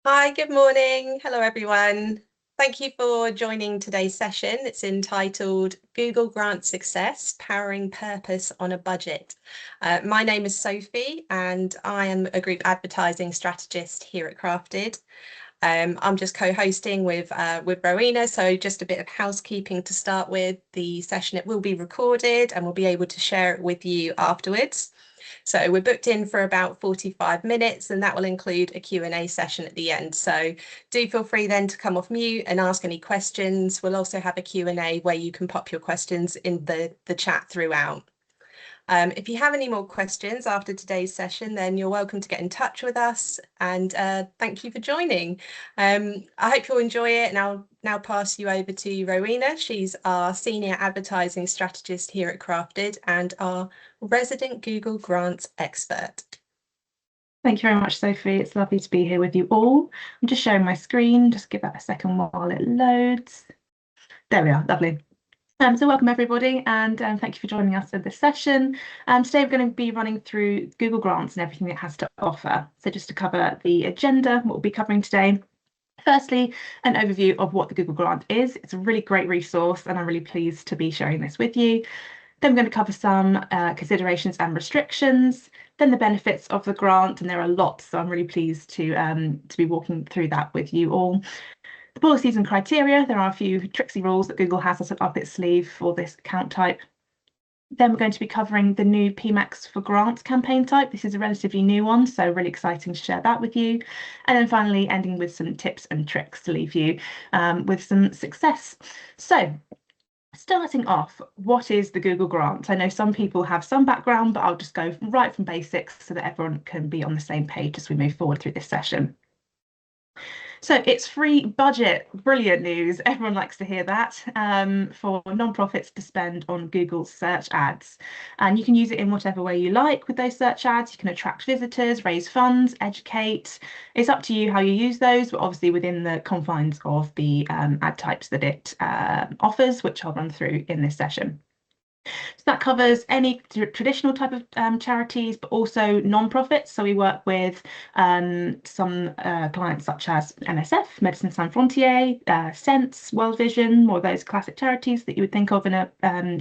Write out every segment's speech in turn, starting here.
Hi, good morning. Hello, everyone. Thank you for joining today's session. It's entitled Google Grant Success, Powering Purpose on a Budget. My name is Sophie and I am a group advertising strategist here at Crafted. I'm just co-hosting with Rowena, so just a bit of housekeeping to start with. The session, it will be recorded and we'll be able to share it with you afterwards. So we're booked in for about 45 minutes and that will include a Q&A session at the end. So do feel free then to come off mute and ask any questions. We'll also have a Q&A where you can pop your questions in the chat throughout. If you have any more questions after today's session, then you're welcome to get in touch with us. And thank you for joining. I hope you'll enjoy it. And I'll now pass you over to Rowena. She's our senior advertising strategist here at Crafted and our resident Google Grants expert. Thank you very much, Sophie. It's lovely to be here with you all. I'm just sharing my screen. Just give that a second while it loads. There we are. Lovely. So welcome everybody, and thank you for joining us in this session. Today we're going to be running through Google Grants and everything it has to offer. So just to cover the agenda, what we'll be covering today. Firstly, an overview of what the Google Grant is. It's a really great resource and I'm really pleased to be sharing this with you. Then we're going to cover some considerations and restrictions, then the benefits of the grant, and there are lots, so I'm really pleased to be walking through that with you all. The policies and criteria, there are a few tricksy rules that Google has up its sleeve for this account type. Then we're going to be covering the new Pmax for grants campaign type. This is a relatively new one, so really exciting to share that with you. And then finally ending with some tips and tricks to leave you with some success. So starting off, what is the Google Grant? I know some people have some background, but I'll just go right from basics so that everyone can be on the same page as we move forward through this session. So it's free budget, brilliant news. Everyone likes to hear that, for nonprofits to spend on Google search ads. And you can use it in whatever way you like with those search ads. You can attract visitors, raise funds, educate. It's up to you how you use those, but obviously within the confines of the ad types that it offers, which I'll run through in this session. So that covers any traditional type of charities, but also non-profits. So we work with some clients such as MSF, Médecins Sans Frontières, Sense, World Vision, more of those classic charities that you would think of in a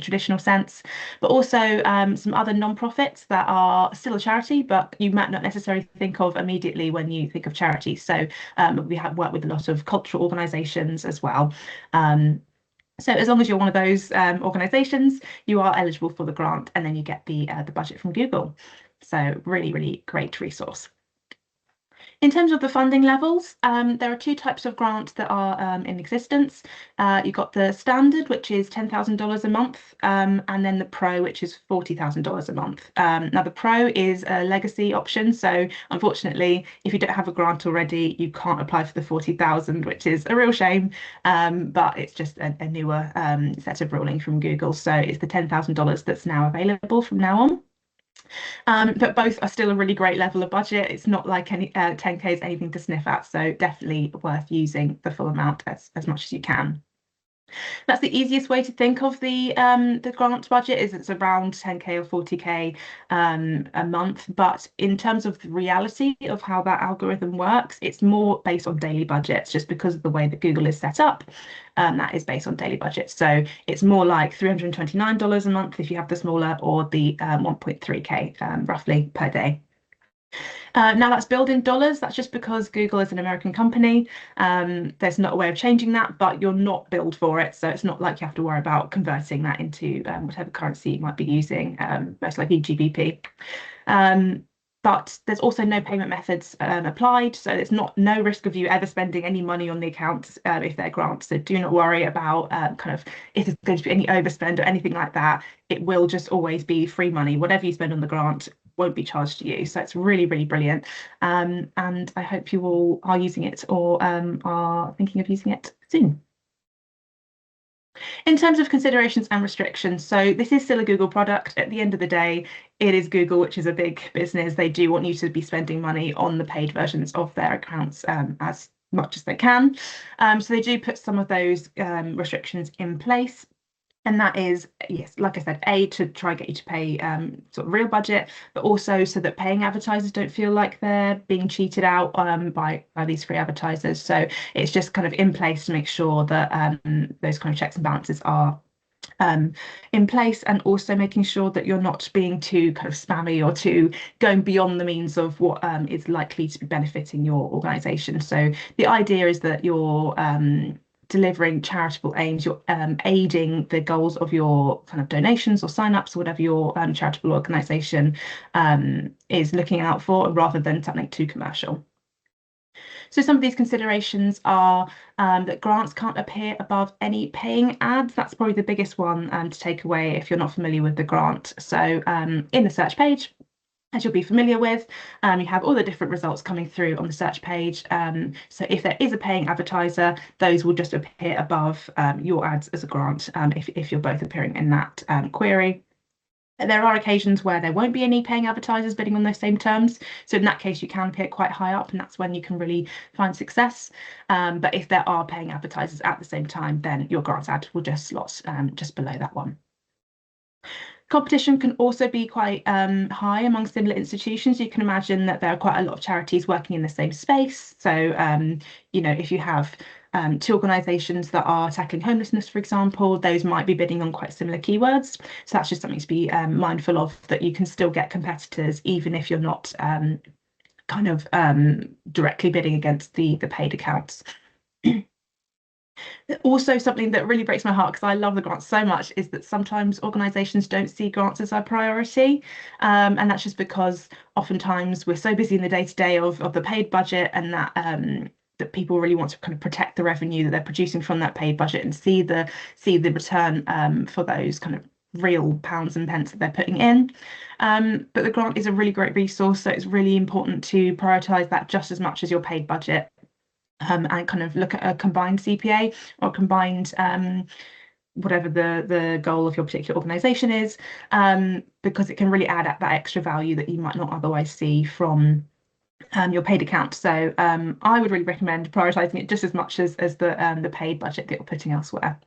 traditional sense, but also some other non-profits that are still a charity, but you might not necessarily think of immediately when you think of charities. So we have worked with a lot of cultural organisations as well. So as long as you're one of those organisations, you are eligible for the grant, and then you get the budget from Google. So really, really great resource. In terms of the funding levels, there are two types of grants that are in existence. You've got the standard, which is $10,000 a month, and then the pro, which is $40,000 a month. Now the pro is a legacy option, so unfortunately, if you don't have a grant already, you can't apply for the 40,000, which is a real shame, but it's just a newer set of ruling from Google. So it's the $10,000 that's now available from now on. But both are still a really great level of budget. It's not like any 10K is anything to sniff at, so definitely worth using the full amount as much as you can. That's the easiest way to think of the grant budget, is it's around 10K or 40K a month. But in terms of the reality of how that algorithm works, it's more based on daily budgets, just because of the way that Google is set up. That is based on daily budgets. So it's more like $329 a month if you have the smaller, or the 1.3K roughly per day. Now that's billed in dollars. That's just because Google is an American company. There's not a way of changing that, but you're not billed for it. So it's not like you have to worry about converting that into whatever currency you might be using, most likely GBP. But there's also no payment methods applied, so there's no risk of you ever spending any money on the account if they're grants. So do not worry about kind of if there's going to be any overspend or anything like that. It will just always be free money. Whatever you spend on the grant won't be charged to you. So it's really, really brilliant. And I hope you all are using it or are thinking of using it soon. In terms of considerations and restrictions, so this is still a Google product. At the end of the day, it is Google, which is a big business. They do want you to be spending money on the paid versions of their accounts as much as they can. So they do put some of those restrictions in place. And that is, yes, like I said, to try and get you to pay sort of real budget, but also so that paying advertisers don't feel like they're being cheated out by these free advertisers. So it's just kind of in place to make sure that those kind of checks and balances are in place, and also making sure that you're not being too kind of spammy or too going beyond the means of what is likely to be benefiting your organisation. So the idea is that you're delivering charitable aims, you're aiding the goals of your kind of donations or sign-ups or whatever your charitable organisation is looking out for, rather than something too commercial. So some of these considerations are that grants can't appear above any paying ads. That's probably the biggest one to take away if you're not familiar with the grant. So in the search page, as you'll be familiar with, you have all the different results coming through on the search page. So if there is a paying advertiser, those will just appear above your ads as a grant if you're both appearing in that query. There are occasions where there won't be any paying advertisers bidding on those same terms. So in that case, you can appear quite high up, and that's when you can really find success. But if there are paying advertisers at the same time, then your grants ad will just slot just below that one. Competition can also be quite high among similar institutions. You can imagine that there are quite a lot of charities working in the same space. So, you know, if you have two organisations that are tackling homelessness, for example, those might be bidding on quite similar keywords. So that's just something to be mindful of, that you can still get competitors even if you're not kind of directly bidding against the paid accounts. Also, something that really breaks my heart, because I love the grants so much, is that sometimes organisations don't see grants as a priority. And that's just because oftentimes we're so busy in the day-to-day of the paid budget, and that that people really want to kind of protect the revenue that they're producing from that paid budget and see the return for those kind of real pounds and pence that they're putting in. But the grant is a really great resource, so it's really important to prioritise that just as much as your paid budget. And kind of look at a combined CPA or combined whatever the goal of your particular organisation is, because it can really add up that extra value that you might not otherwise see from your paid account. So I would really recommend prioritising it just as much as the paid budget that you're putting elsewhere.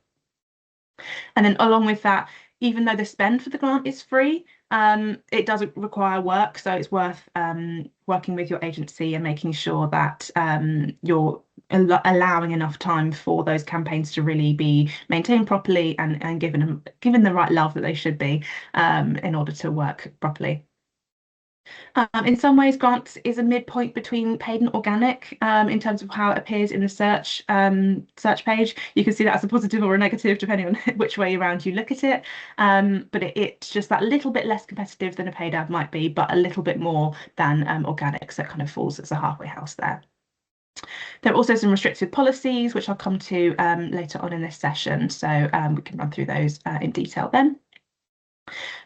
And then along with that, even though the spend for the grant is free, it does require work. So it's worth working with your agency and making sure that you're allowing enough time for those campaigns to really be maintained properly and given the right love that they should be in order to work properly. In some ways, grants is a midpoint between paid and organic in terms of how it appears in the search page. You can see that as a positive or a negative depending on which way around you look at it. But it's just that little bit less competitive than a paid ad might be, but a little bit more than organic. So it kind of falls as a halfway house there. There are also some restricted policies, which I'll come to later on in this session. So we can run through those in detail then.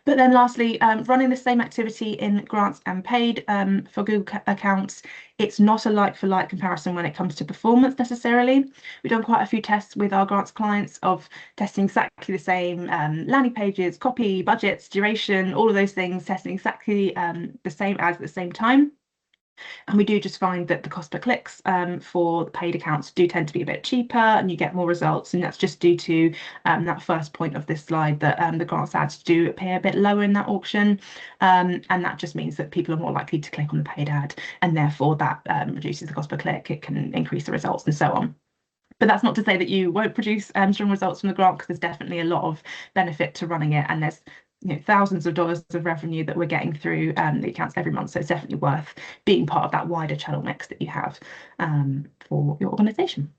But then lastly, running the same activity in grants and paid for Google accounts, it's not a like-for-like comparison when it comes to performance necessarily. We've done quite a few tests with our grants clients of testing exactly the same landing pages, copy, budgets, duration, all of those things, testing exactly the same ads at the same time. And we do just find that the cost per clicks for the paid accounts do tend to be a bit cheaper, and you get more results. And that's just due to that first point of this slide, that the grants ads do appear a bit lower in that auction. And that just means that people are more likely to click on the paid ad, and therefore that reduces the cost per click. It can increase the results and so on. But that's not to say that you won't produce strong results from the grant, because there's definitely a lot of benefit to running it, and there's thousands of dollars of revenue that we're getting through the accounts every month. So it's definitely worth being part of that wider channel mix that you have for your organisation.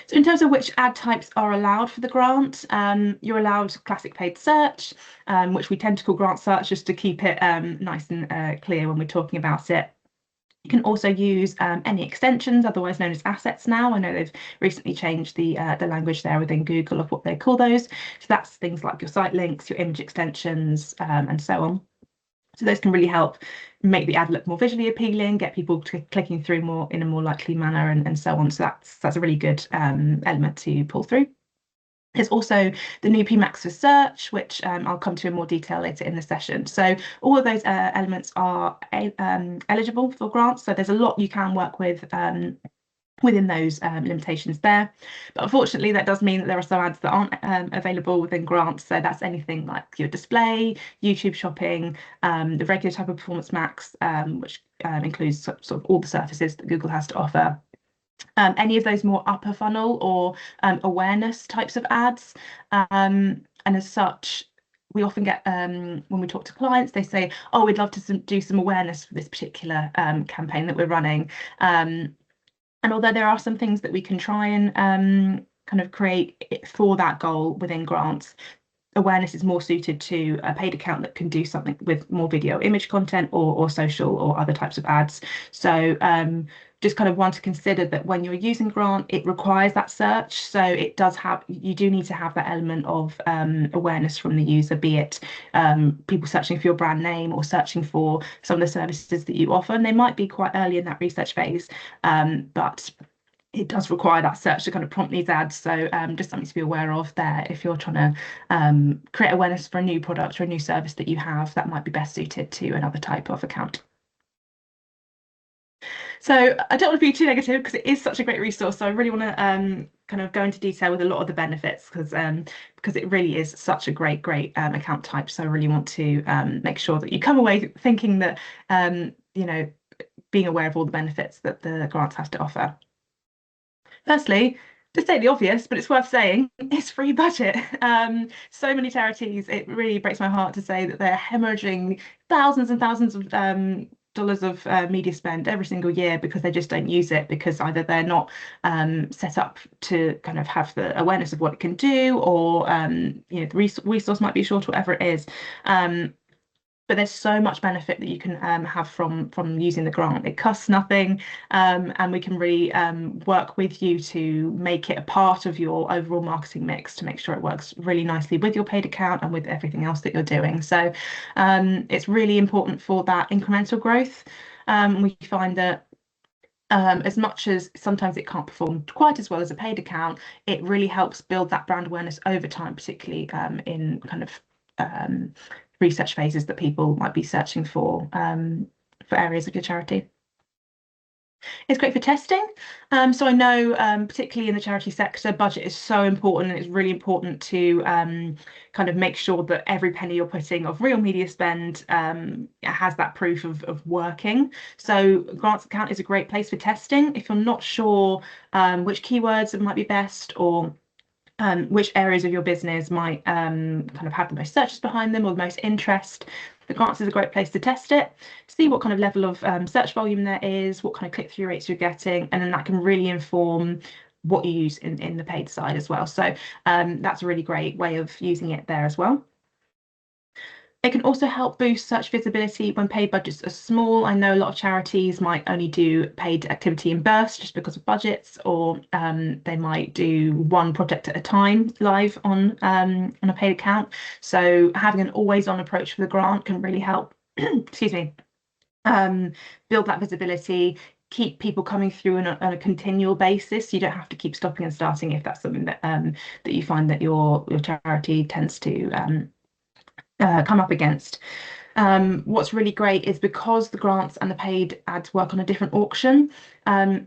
So in terms of which ad types are allowed for the grant, you're allowed classic paid search, which we tend to call grant search just to keep it nice and clear when we're talking about it. You can also use any extensions, otherwise known as assets now. I know they've recently changed the language there within Google of what they call those. So that's things like your site links, your image extensions, and so on. So those can really help make the ad look more visually appealing, get people clicking through more in a more likely manner, and so on. So that's a really good element to pull through. There's also the new Pmax for search, which I'll come to in more detail later in the session. So all of those elements are eligible for grants. So there's a lot you can work with within those limitations there. But unfortunately, that does mean that there are some ads that aren't available within grants. So that's anything like your display, YouTube shopping, the regular type of Performance Max, which includes sort of all the services that Google has to offer. Any of those more upper funnel or awareness types of ads. And as such, we often get, when we talk to clients, they say, oh, we'd love to do some awareness for this particular campaign that we're running. And although there are some things that we can try and kind of create for that goal within grants, awareness is more suited to a paid account that can do something with more video image content or social or other types of ads. So just kind of want to consider that when you're using grant, it requires that search. So it does have, you do need to have that element of awareness from the user, be it people searching for your brand name or searching for some of the services that you offer. And they might be quite early in that research phase, but it does require that search to kind of prompt these ads. So just something to be aware of there. If you're trying to create awareness for a new product or a new service that you have, that might be best suited to another type of account. So I don't want to be too negative because it is such a great resource. So I really want to kind of go into detail with a lot of the benefits because it really is such a great account type. So I really want to make sure that you come away thinking that you know, being aware of all the benefits that the grants have to offer. Firstly, to state the obvious, but it's worth saying, it's free budget. So many charities, it really breaks my heart to say that they're hemorrhaging thousands and thousands of dollars of media spend every single year because they just don't use it, because either they're not set up to kind of have the awareness of what it can do, or you know, the resource might be short, or whatever it is. But there's so much benefit that you can have from using the grant. It costs nothing, and we can really work with you to make it a part of your overall marketing mix to make sure it works really nicely with your paid account and with everything else that you're doing. So it's really important for that incremental growth. We find that as much as sometimes it can't perform quite as well as a paid account, it really helps build that brand awareness over time, particularly in kind of research phases that people might be searching for areas of your charity. It's great for testing. So I know, particularly in the charity sector, budget is so important, and it's really important to kind of make sure that every penny you're putting of real media spend has that proof of working. So grants account is a great place for testing. If you're not sure which keywords might be best, or which areas of your business might kind of have the most searches behind them or the most interest, the grants is a great place to test it, see what kind of level of search volume there is, what kind of click-through rates you're getting, and then that can really inform what you use in the paid side as well. So that's a really great way of using it there as well. It can also help boost search visibility when paid budgets are small. I know a lot of charities might only do paid activity in bursts just because of budgets, or they might do one project at a time live on a paid account. So having an always-on approach for the grant can really help, excuse me, build that visibility, keep people coming through on a continual basis. You don't have to keep stopping and starting if that's something that that you find that your charity tends to come up against. What's really great is because the grants and the paid ads work on a different auction,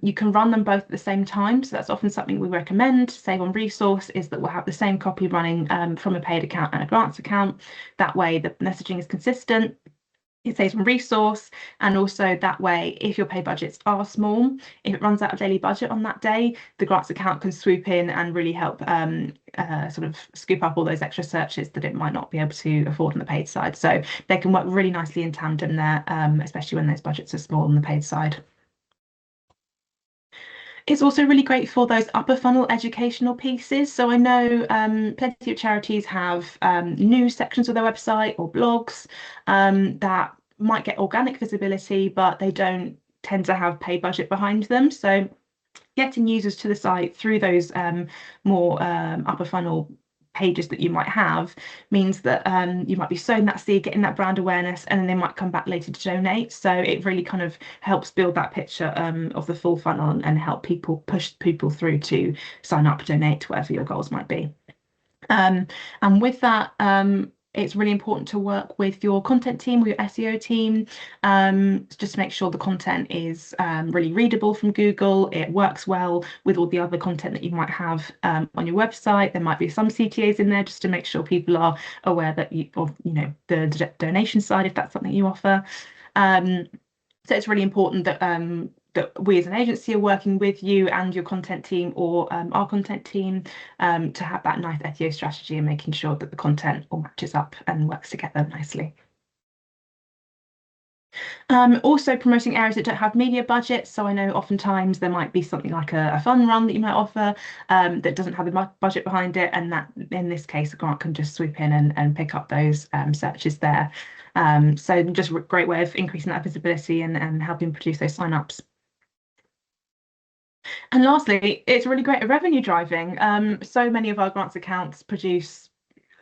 you can run them both at the same time. So that's often something we recommend to save on resource, is that we'll have the same copy running from a paid account and a grants account. That way the messaging is consistent. It saves on resource, and also that way, if your paid budgets are small, if it runs out of daily budget on that day, the grants account can swoop in and really help sort of scoop up all those extra searches that it might not be able to afford on the paid side. So they can work really nicely in tandem there, especially when those budgets are small on the paid side. It's also really great for those upper funnel educational pieces. So I know plenty of charities have news sections of their website or blogs that might get organic visibility, but they don't tend to have paid budget behind them. So getting users to the site through those more upper funnel pages that you might have means that you might be sowing that seed, getting that brand awareness, and then they might come back later to donate. So it really kind of helps build that picture of the full funnel and help push people through to sign up, donate, whatever your goals might be. And with that, It's really important to work with your content team or your SEO team, just to make sure the content is really readable from Google. It works well with all the other content that you might have on your website. There might be some CTAs in there just to make sure people are aware that the donation side, if that's something you offer. So it's really important that that we as an agency are working with you and your content team or our content team to have that nice SEO strategy and making sure that the content all matches up and works together nicely. Also promoting areas that don't have media budgets. So I know oftentimes there might be something like a fun run that you might offer that doesn't have the budget behind it, and that in this case, a grant can just swoop in and pick up those searches there. So just a great way of increasing that visibility and helping produce those sign-ups. And lastly, it's really great at revenue driving. So many of our grants accounts produce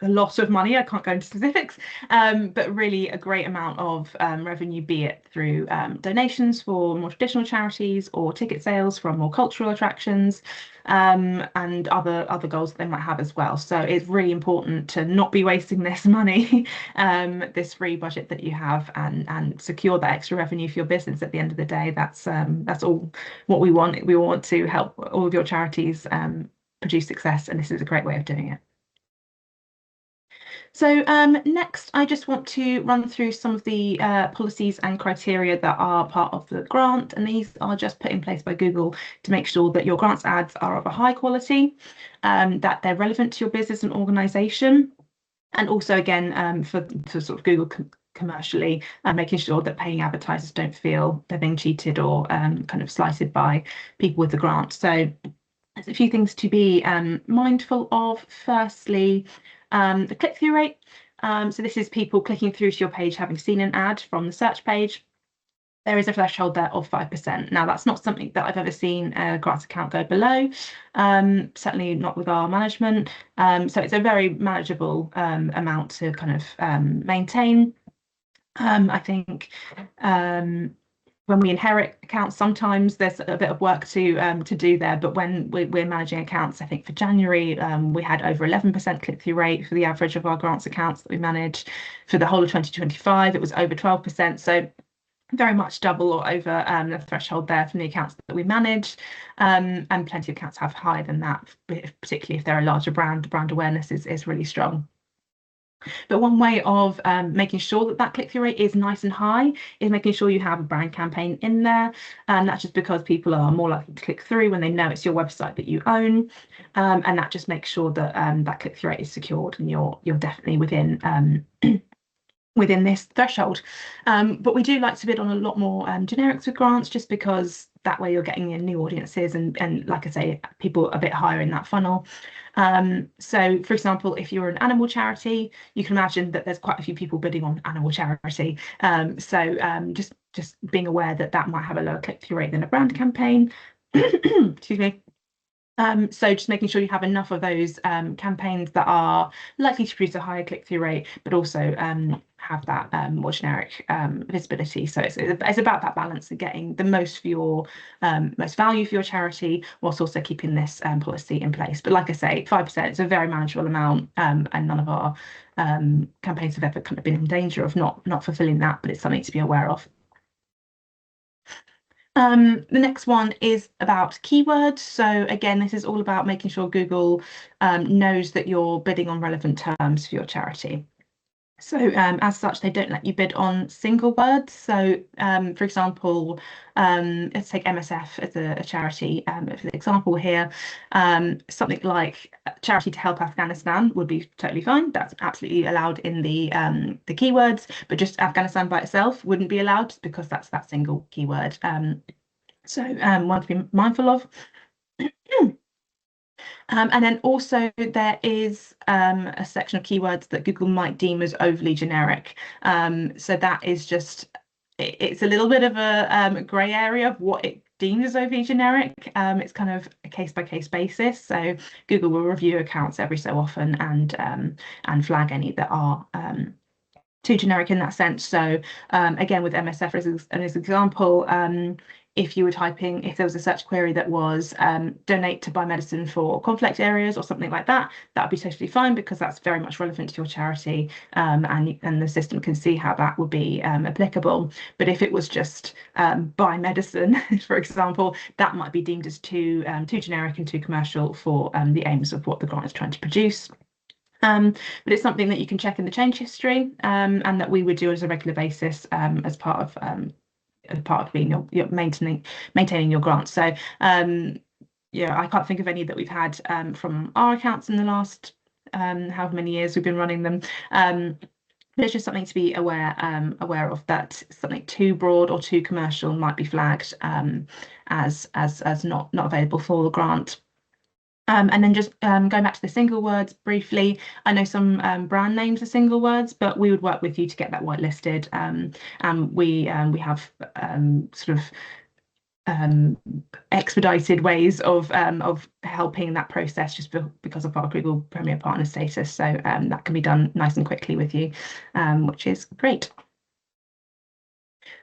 a lot of money. I can't go into specifics, but really a great amount of revenue, be it through donations for more traditional charities or ticket sales from more cultural attractions, and other goals that they might have as well. So it's really important to not be wasting this money, this free budget that you have, and secure that extra revenue for your business at the end of the day. That's all what we want. We want to help all of your charities produce success, and this is a great way of doing it. So next, I just want to run through some of the policies and criteria that are part of the grant, and these are just put in place by Google to make sure that your grants ads are of a high quality, that they're relevant to your business and organisation, and also again for sort of Google commercially, making sure that paying advertisers don't feel they're being cheated or kind of slighted by people with the grant. So there's a few things to be mindful of. Firstly, the click-through rate. So this is people clicking through to your page having seen an ad from the search page. There is a threshold there of 5%. Now, that's not something that I've ever seen a grants account go below, certainly not with our management. So it's a very manageable amount to kind of maintain. I think when we inherit accounts, sometimes there's a bit of work to do there, but when we're managing accounts, I think for January, we had over 11% click-through rate for the average of our grants accounts that we manage. For the whole of 2025, it was over 12%. So very much double or over the threshold there from the accounts that we manage, and plenty of accounts have higher than that, particularly if they're a larger brand. The brand awareness is really strong. But one way of making sure that that click-through rate is nice and high is making sure you have a brand campaign in there. And that's just because people are more likely to click through when they know it's your website that you own. And that just makes sure that that click-through rate is secured and you're definitely within within this threshold. But we do like to bid on a lot more generics with grants, just because that way you're getting in new audiences and like I say, people a bit higher in that funnel. So for example, if you're an animal charity, you can imagine that there's quite a few people bidding on animal charity. So just being aware that that might have a lower click-through rate than a brand campaign. Excuse me. So just making sure you have enough of those campaigns that are likely to produce a higher click-through rate, but also have that more generic visibility. So it's about that balance of getting the most for your most value for your charity, whilst also keeping this policy in place. But like I say, 5% is a very manageable amount, and none of our campaigns have ever kind of been in danger of not fulfilling that, but it's something to be aware of. The next one is about keywords. So again, this is all about making sure Google knows that you're bidding on relevant terms for your charity. So as such, they don't let you bid on single words. So for example, let's take MSF as a charity. For the example here, something like charity to help Afghanistan would be totally fine. That's absolutely allowed in the keywords, but just Afghanistan by itself wouldn't be allowed because that's that single keyword. So one to be mindful of. And then also there is a section of keywords that Google might deem as overly generic. So that is just, it's a little bit of a grey area of what it deems as overly generic. It's kind of a case-by-case basis. So Google will review accounts every so often and flag any that are too generic in that sense. So again, with MSF as an example, if you were typing, if there was a search query that was donate to buy medicine for conflict areas or something like that, that would be totally fine, because that's very much relevant to your charity, and the system can see how that would be applicable. But if it was just buy medicine, for example, that might be deemed as too generic and too commercial for the aims of what the grant is trying to produce. But it's something that you can check in the change history, and that we would do as a regular basis, as part of being your maintaining your grant. So yeah, I can't think of any that we've had from our accounts in the last however many years we've been running them. But it's just something to be aware of, that something too broad or too commercial might be flagged as not available for the grant. And then just going back to the single words briefly, I know some brand names are single words, but we would work with you to get that whitelisted. And we have sort of expedited ways of helping that process, just because of our Google Premier Partner status. So that can be done nice and quickly with you, which is great.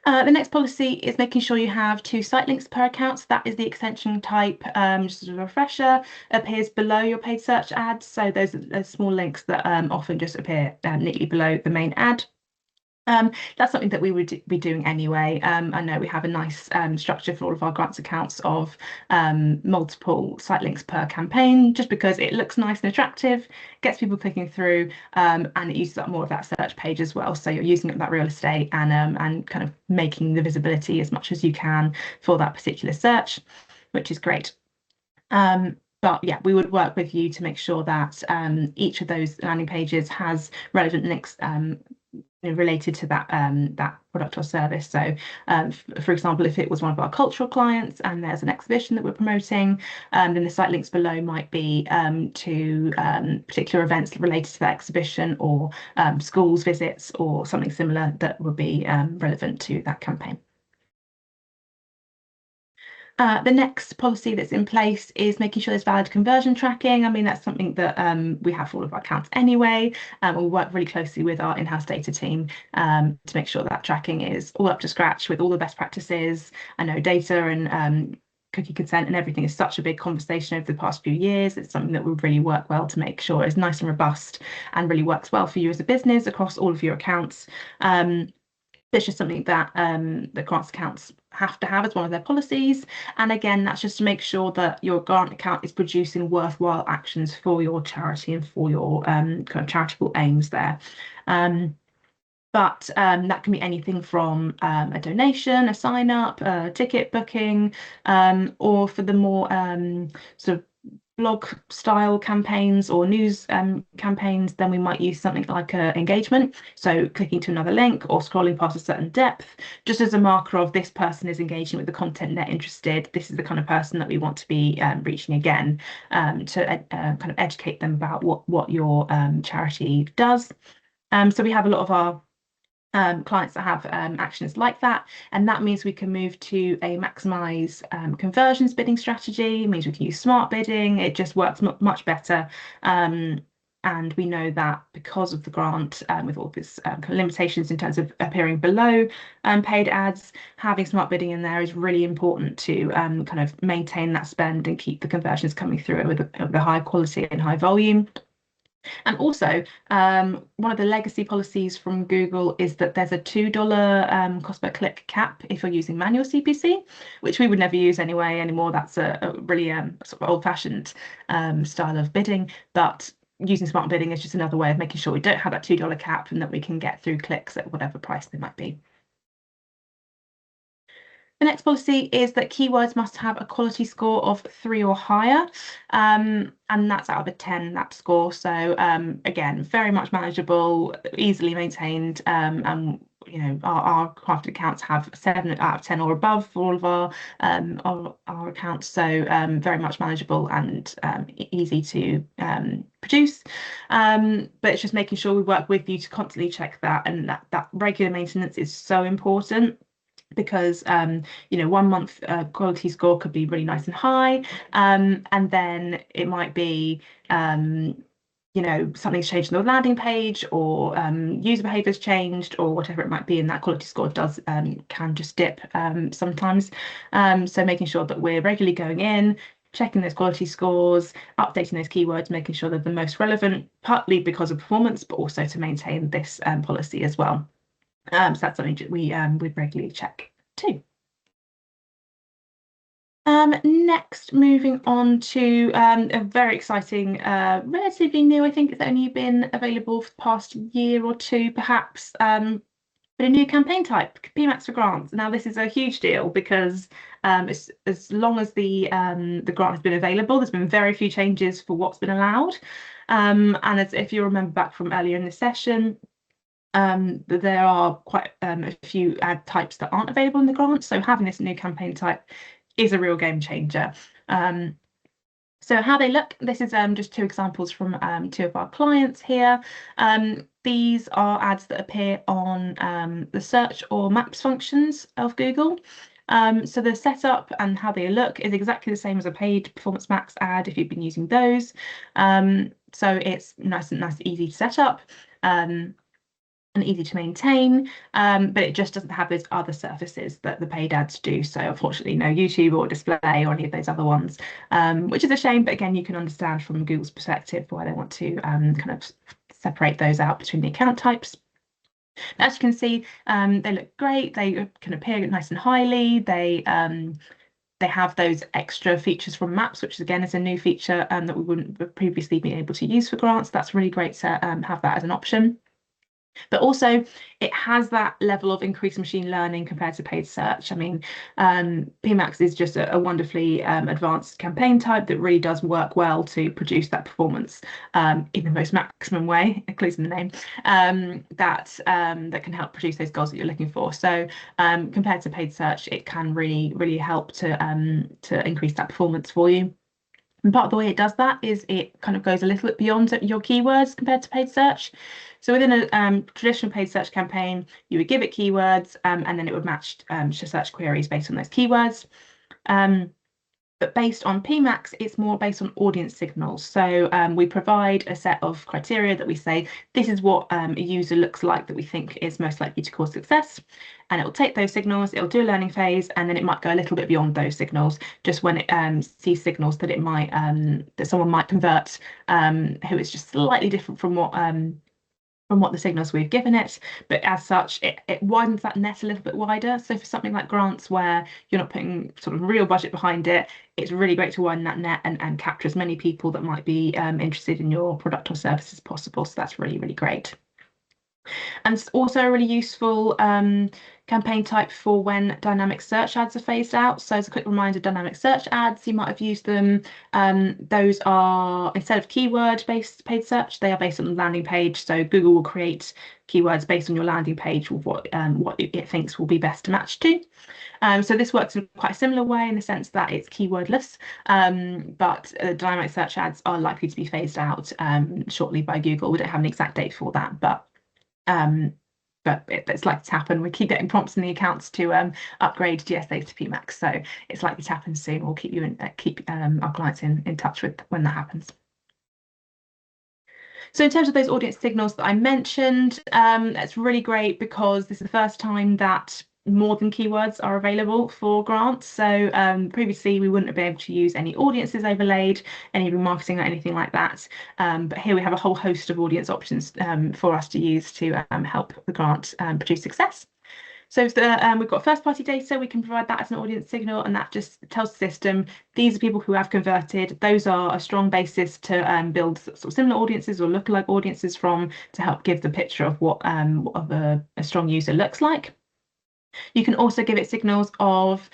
The next policy is making sure you have 2 site links per account. So that is the extension type, just as a refresher, appears below your paid search ads. So those are small links that often just appear neatly below the main ad. That's something that we would be doing anyway. I know we have a nice structure for all of our grants accounts of multiple site links per campaign, just because it looks nice and attractive, gets people clicking through, and it uses up more of that search page as well. So you're using up that real estate and kind of making the visibility as much as you can for that particular search, which is great. But yeah, we would work with you to make sure that each of those landing pages has relevant links related to that product or service. So for example, if it was one of our cultural clients and there's an exhibition that we're promoting, then the site links below might be to particular events related to that exhibition, or schools visits or something similar that would be relevant to that campaign. The next policy that's in place is making sure there's valid conversion tracking. I mean, that's something that we have for all of our accounts anyway. We'll work really closely with our in-house data team to make sure that tracking is all up to scratch with all the best practices. I know data and cookie consent and everything is such a big conversation over the past few years. It's something that would really work well to make sure it's nice and robust and really works well for you as a business across all of your accounts. It's just something that the grants accounts have to have as one of their policies. And again, that's just to make sure that your grant account is producing worthwhile actions for your charity and for your kind of charitable aims there. But that can be anything from a donation, a sign up, a ticket booking, or for the more sort of blog style campaigns or news campaigns, then we might use something like engagement. So clicking to another link or scrolling past a certain depth, just as a marker of this person is engaging with the content, they're interested. This is the kind of person that we want to be reaching again, to kind of educate them about what your charity does. So we have a lot of our clients that have actions like that, and that means we can move to a maximise conversions bidding strategy. It means we can use smart bidding. It just works much better, and we know that because of the grant, with all its kind of limitations in terms of appearing below paid ads, having smart bidding in there is really important to kind of maintain that spend and keep the conversions coming through with the high quality and high volume. And also, one of the legacy policies from Google is that there's a $2 cost per click cap if you're using manual CPC, which we would never use anymore. That's a really sort of old-fashioned style of bidding, but using smart bidding is just another way of making sure we don't have that $2 cap and that we can get through clicks at whatever price they might be. The next policy is that keywords must have a quality score of 3 or higher, and that's out of a 10, that score. So again, very much manageable, easily maintained, and you know, our crafted accounts have 7 out of 10 or above for all of our accounts. So very much manageable and easy to produce. But it's just making sure we work with you to constantly check that, and that regular maintenance is so important. Because you know, 1 month quality score could be really nice and high, and then it might be something's changed on the landing page, or user behavior's changed, or whatever it might be, and that quality score does can just dip sometimes. So making sure that we're regularly going in, checking those quality scores, updating those keywords, making sure they're the most relevant, partly because of performance, but also to maintain this policy as well. So that's something we regularly check too. Next, moving on to a very exciting, relatively new, I think it's only been available for the past year or two, perhaps, but a new campaign type, Pmax for grants. Now, this is a huge deal because as long as the grant has been available, there's been very few changes for what's been allowed. And if you remember back from earlier in the session, there are quite a few ad types that aren't available in the grant. So having this new campaign type is a real game changer. So how they look, this is just two examples from two of our clients here. These are ads that appear on the search or maps functions of Google. So the setup and how they look is exactly the same as a paid Performance Max ad if you've been using those. So it's nice and easy to set up. And easy to maintain, but it just doesn't have those other services that the paid ads do. So unfortunately, no YouTube or display or any of those other ones, which is a shame. But again, you can understand from Google's perspective why they want to kind of separate those out between the account types. As you can see, they look great. They can appear nice and highly. They have those extra features from Maps, which again is a new feature that we wouldn't have previously been able to use for grants. That's really great to have that as an option. But also it has that level of increased machine learning compared to paid search. I mean, Pmax is just a wonderfully advanced campaign type that really does work well to produce that performance in the most maximum way, including the name, that can help produce those goals that you're looking for. So compared to paid search, it can really help to increase that performance for you. And part of the way it does that is it kind of goes a little bit beyond your keywords compared to paid search. So within a traditional paid search campaign, you would give it keywords and then it would match to search queries based on those keywords. But based on Pmax, it's more based on audience signals. So we provide a set of criteria that we say, this is what a user looks like that we think is most likely to cause success. And it will take those signals, it'll do a learning phase, and then it might go a little bit beyond those signals, just when it sees signals that it might that someone might convert who is just slightly different from what the signals we've given it, but as such it widens that net a little bit wider. So for something like grants where you're not putting sort of real budget behind it, it's really great to widen that net and capture as many people that might be interested in your product or service as possible. So that's really great. And it's also a really useful campaign type for when dynamic search ads are phased out. So as a quick reminder, dynamic search ads, you might have used them. Those are, instead of keyword-based paid search, they are based on the landing page. So Google will create keywords based on your landing page with what it thinks will be best to match to. So this works in quite a similar way in the sense that it's keywordless, but dynamic search ads are likely to be phased out shortly by Google. We don't have an exact date for that, but it's likely to happen. We keep getting prompts in the accounts to upgrade GSAs to Pmax, so it's likely to happen soon. We'll keep our clients in touch with when that happens. So in terms of those audience signals that I mentioned, that's really great because this is the first time that more than keywords are available for grants. So previously we wouldn't have been able to use any audiences overlaid, any remarketing or anything like that. But here we have a whole host of audience options for us to use to help the grant produce success. So we've got first party data, we can provide that as an audience signal, and that just tells the system these are people who have converted. Those are a strong basis to build sort of similar audiences or lookalike audiences from, to help give the picture of what a strong user looks like. You can also give it signals of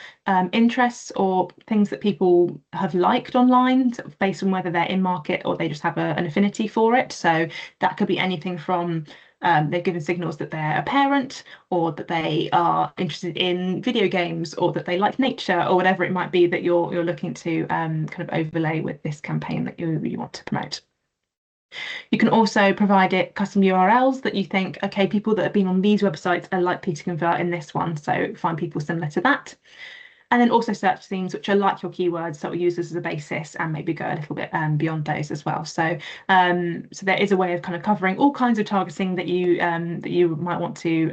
interests or things that people have liked online, sort of based on whether they're in market or they just have an affinity for it. So that could be anything from they've given signals that they're a parent, or that they are interested in video games, or that they like nature, or whatever it might be that you're looking to kind of overlay with this campaign that you want to promote. You can also provide it custom URLs that you think, okay, people that have been on these websites are likely to convert in this one, so find people similar to that. And then also search themes, which are like your keywords that we use this as a basis and maybe go a little bit beyond those as well. So so there is a way of kind of covering all kinds of targeting that you might want to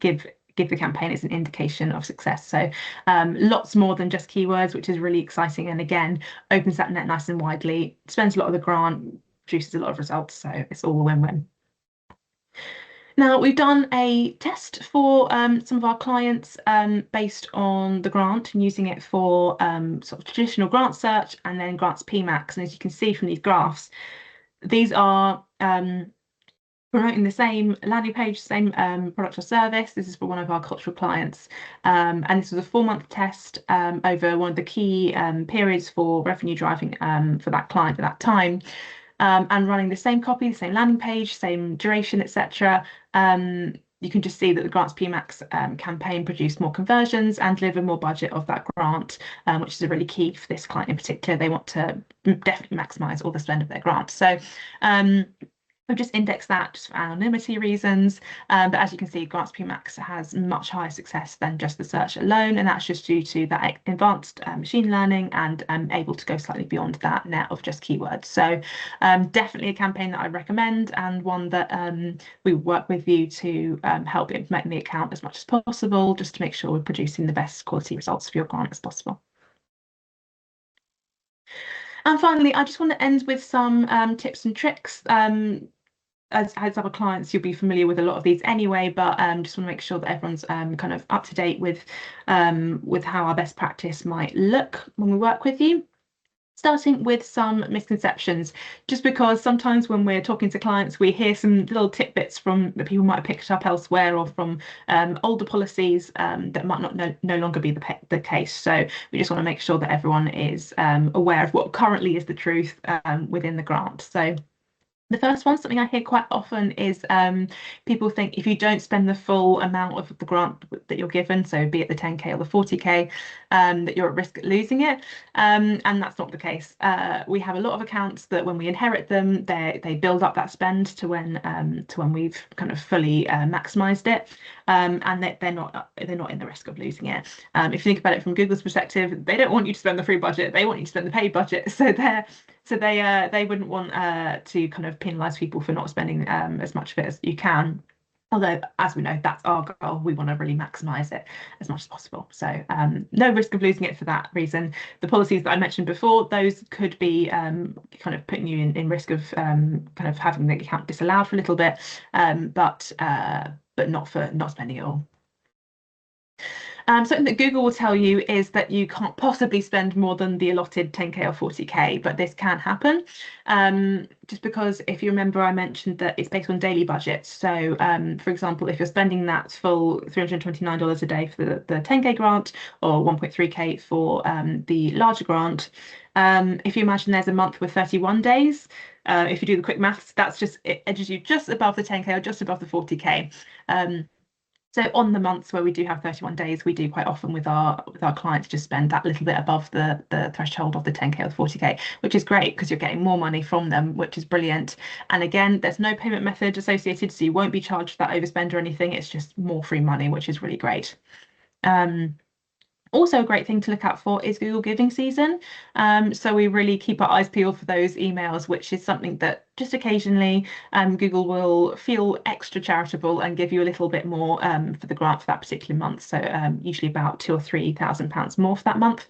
give the campaign as an indication of success. So lots more than just keywords, which is really exciting. And again, opens that net nice and widely, spends a lot of the grant, produces a lot of results. So it's all a win-win. Now, we've done a test for some of our clients based on the grant and using it for sort of traditional grant search and then grants Pmax. And as you can see from these graphs, these are promoting the same landing page, same product or service. This is for one of our cultural clients. And this was a 4-month test over one of the key periods for revenue driving for that client at that time. And running the same copy, the same landing page, same duration, etc. You can just see that the Grants Pmax campaign produced more conversions and delivered more budget of that grant, which is a really key for this client in particular. They want to definitely maximise all the spend of their grant. So I've just indexed that just for anonymity reasons, but as you can see, Grants Pmax has much higher success than just the search alone, and that's just due to that advanced machine learning and able to go slightly beyond that net of just keywords. So definitely a campaign that I recommend, and one that we work with you to help implement the account as much as possible, just to make sure we're producing the best quality results for your grant as possible. And finally, I just want to end with some tips and tricks. As other clients, you'll be familiar with a lot of these anyway, but just want to make sure that everyone's kind of up to date with how our best practice might look when we work with you. Starting with some misconceptions, just because sometimes when we're talking to clients, we hear some little tidbits from that people might have picked up elsewhere or from older policies that might not no longer be the case. So we just want to make sure that everyone is aware of what currently is the truth within the grant. So the first one, something I hear quite often, is people think if you don't spend the full amount of the grant that you're given, so be it the 10K or the 40K, that you're at risk of losing it. And that's not the case. We have a lot of accounts that when we inherit them, they build up that spend to when we've kind of fully maximised it, and they're not in the risk of losing it. If you think about it from Google's perspective, they don't want you to spend the free budget; they want you to spend the paid budget. So they wouldn't want to kind of penalise people for not spending as much of it as you can. Although, as we know, that's our goal. We want to really maximise it as much as possible. So no risk of losing it for that reason. The policies that I mentioned before, those could be kind of putting you in risk of kind of having the account disallowed for a little bit, but not spending it all. Something that Google will tell you is that you can't possibly spend more than the allotted 10K or 40K, but this can happen. Just because if you remember, I mentioned that it's based on daily budgets. So for example, if you're spending that full $329 a day for the 10K grant or 1.3K for the larger grant, if you imagine there's a month with 31 days, if you do the quick maths, it edges you just above the 10K or just above the 40K. So on the months where we do have 31 days, we do quite often with our clients just spend that little bit above the threshold of the 10K or the 40K, which is great because you're getting more money from them, which is brilliant. And again, there's no payment method associated, so you won't be charged for that overspend or anything. It's just more free money, which is really great. Also, a great thing to look out for is Google Giving season. So we really keep our eyes peeled for those emails, which is something that just occasionally Google will feel extra charitable and give you a little bit more for the grant for that particular month. So usually about £2,000 or £3,000 more for that month.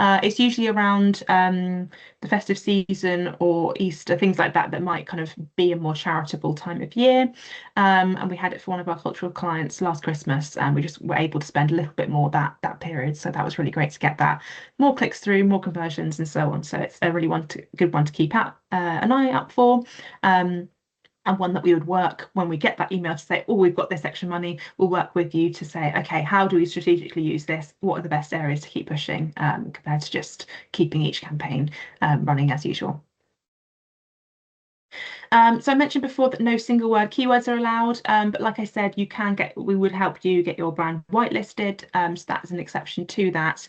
It's usually around the festive season or Easter, things like that might kind of be a more charitable time of year. And we had it for one of our cultural clients last Christmas, and we just were able to spend a little bit more that period. So that was really great to get that more clicks through, more conversions, and so on. So it's a really good one to keep an eye out for. And one that we would work when we get that email to say, oh, we've got this extra money, we'll work with you to say, okay, how do we strategically use this? What are the best areas to keep pushing compared to just keeping each campaign running as usual? So I mentioned before that no single word keywords are allowed, but like I said, we would help you get your brand whitelisted. So that's an exception to that.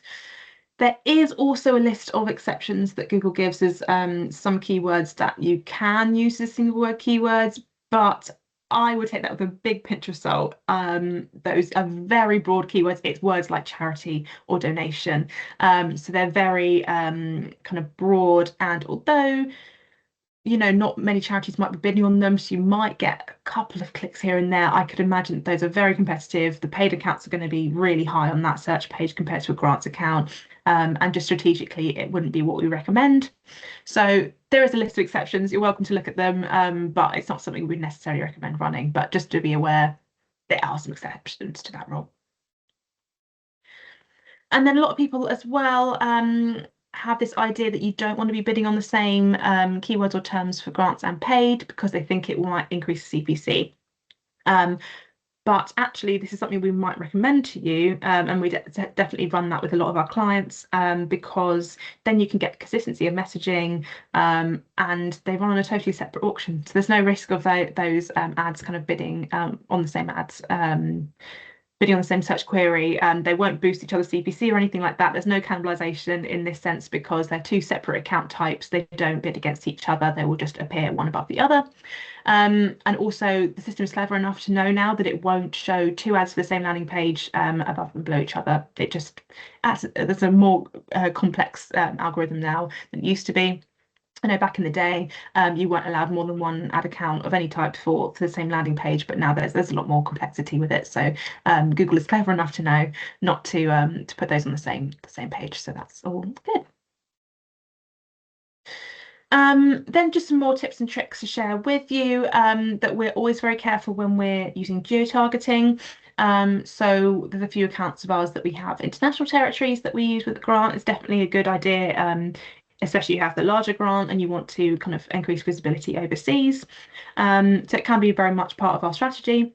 There is also a list of exceptions that Google gives as some keywords that you can use as single word keywords, but I would take that with a big pinch of salt. Those are very broad keywords. It's words like charity or donation. So they're very kind of broad, and although not many charities might be bidding on them, so you might get a couple of clicks here and there. I could imagine that those are very competitive. The paid accounts are going to be really high on that search page compared to a grants account. And just strategically, it wouldn't be what we recommend. So there is a list of exceptions. You're welcome to look at them, but it's not something we'd necessarily recommend running. But just to be aware, there are some exceptions to that rule. And then a lot of people as well have this idea that you don't want to be bidding on the same keywords or terms for grants and paid because they think it might increase CPC. But actually, this is something we might recommend to you, and we definitely run that with a lot of our clients because then you can get consistency of messaging, and they run on a totally separate auction. So there's no risk of those ads kind of bidding on the same ads. Bidding on the same search query, and they won't boost each other's CPC or anything like that. There's no cannibalization in this sense because they're two separate account types. They don't bid against each other. They will just appear one above the other. And also the system is clever enough to know now that it won't show two ads for the same landing page above and below each other. It just there's a more complex algorithm now than it used to be. I know back in the day, you weren't allowed more than one ad account of any type for the same landing page, but now there's a lot more complexity with it. So Google is clever enough to know not to put those on the same page. So that's all good. Then just some more tips and tricks to share with you, that we're always very careful when we're using geo-targeting. So there's a few accounts of ours that we have international territories that we use with the grant. It's definitely a good idea, especially if you have the larger grant and you want to kind of increase visibility overseas. So it can be very much part of our strategy,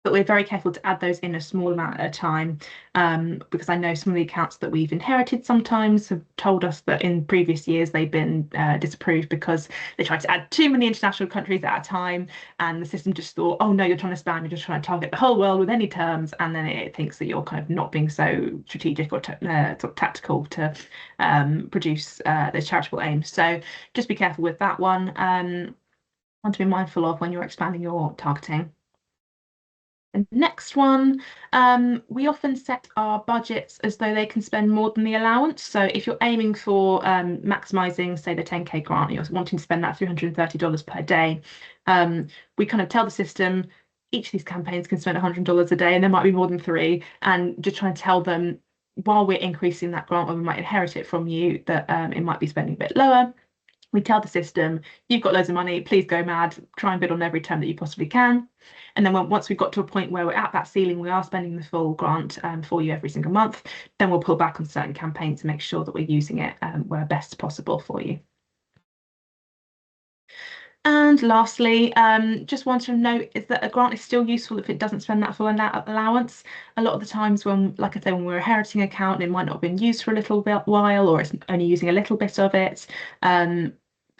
but we're very careful to add those in a small amount at a time, because I know some of the accounts that we've inherited sometimes have told us that in previous years they've been disapproved because they tried to add too many international countries at a time, and the system just thought, oh no, you're trying to spam, you're just trying to target the whole world with any terms, and then it thinks that you're kind of not being so strategic or sort of tactical to produce those charitable aims. So just be careful with that one. One to be mindful of when you're expanding your targeting. The next one, we often set our budgets as though they can spend more than the allowance. So if you're aiming for maximising, say, the 10K grant, you're wanting to spend that $330 per day, we kind of tell the system each of these campaigns can spend $100 a day, and there might be more than three, and just try and tell them while we're increasing that grant, or we might inherit it from you, that it might be spending a bit lower. We tell the system, you've got loads of money, please go mad, try and bid on every term that you possibly can. And then once we've got to a point where we're at that ceiling, we are spending the full grant for you every single month, then we'll pull back on certain campaigns to make sure that we're using it where best possible for you. And lastly, just want to note is that a grant is still useful if it doesn't spend that full allowance. A lot of the times when, like I say, when we're inheriting an account, it might not have been used for a little while, or it's only using a little bit of it.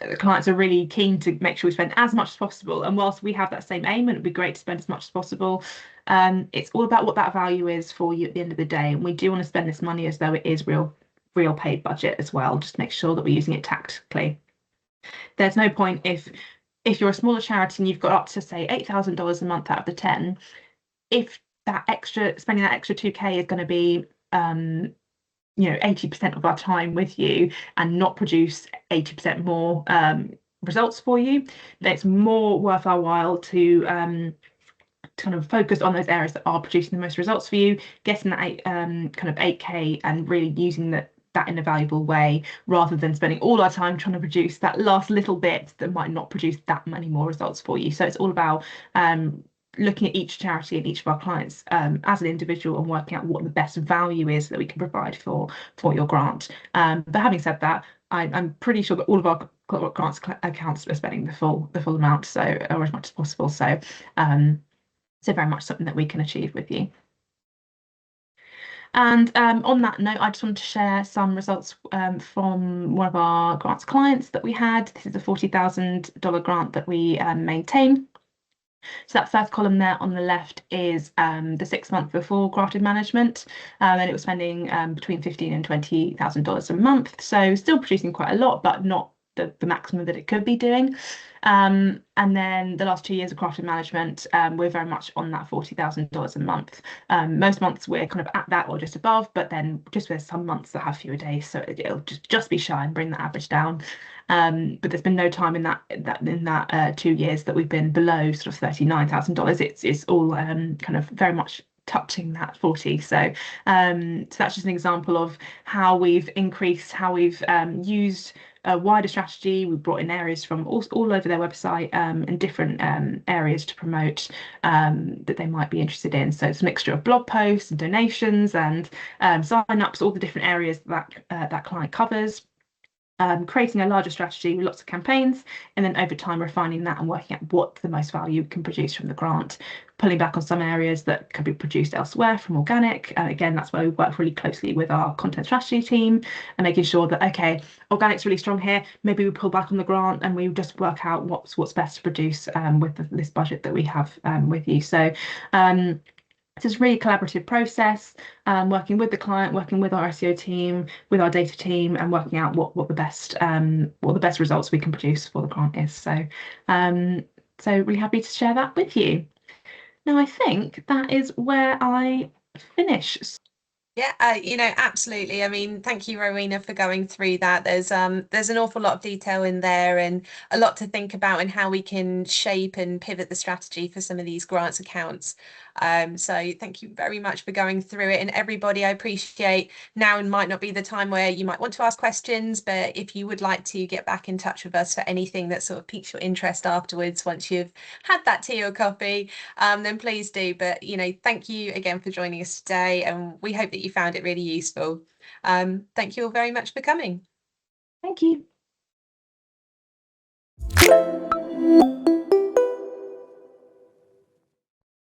The clients are really keen to make sure we spend as much as possible. And whilst we have that same aim, and it'd be great to spend as much as possible, it's all about what that value is for you at the end of the day. And we do want to spend this money as though it is real paid budget as well. Just make sure that we're using it tactically. There's no point if you're a smaller charity and you've got up to say $8,000 a month out of the 10, if that spending that extra 2K is going to be 80% of our time with you and not produce 80% more results for you, then it's more worth our while to kind of focus on those areas that are producing the most results for you, getting that kind of 8K and really using that in a valuable way, rather than spending all our time trying to produce that last little bit that might not produce that many more results for you. So it's all about looking at each charity and each of our clients as an individual and working out what the best value is that we can provide for your grant. But having said that, I'm pretty sure that all of our grants accounts are spending the full amount, so or as much as possible. So so very much something that we can achieve with you. And on that note, I just wanted to share some results from one of our grants clients that we had. This is a $40,000 grant that we maintain. So that first column there on the left is the 6 months before grafted management, and it was spending between $15,000 and $20,000 a month. So still producing quite a lot, but not the maximum that it could be doing. And then the last 2 years of crafted management, we're very much on that $40,000 a month. Most months we're kind of at that or just above, but then just with some months that have fewer days, so it'll just be shy and bring that average down. But there's been no time in that 2 years that we've been below sort of $39,000. It's all kind of very much touching that 40. So that's just an example of how we've increased, how we've used a wider strategy. We've brought in areas from all over their website and different areas to promote that they might be interested in. So it's a mixture of blog posts and donations and sign-ups, all the different areas that client covers. Creating a larger strategy with lots of campaigns, and then over time refining that and working out what the most value can produce from the grant, pulling back on some areas that can be produced elsewhere from organic. Again, that's where we work really closely with our content strategy team and making sure that, okay, organic's really strong here, maybe we pull back on the grant and we just work out what's best to produce with this budget that we have with you. So it's a really collaborative process, working with the client, working with our SEO team, with our data team, and working out what the best results we can produce for the client is. So really happy to share that with you. Now I think that is where I finish. Yeah, absolutely. I mean, thank you, Rowena, for going through that. There's an awful lot of detail in there and a lot to think about in how we can shape and pivot the strategy for some of these grants accounts. So thank you very much for going through it. And everybody, I appreciate now might not be the time where you might want to ask questions, but if you would like to get back in touch with us for anything that sort of piques your interest afterwards, once you've had that tea or coffee, then please do. But, thank you again for joining us today. And we hope that you found it really useful. Thank you all very much for coming. Thank you.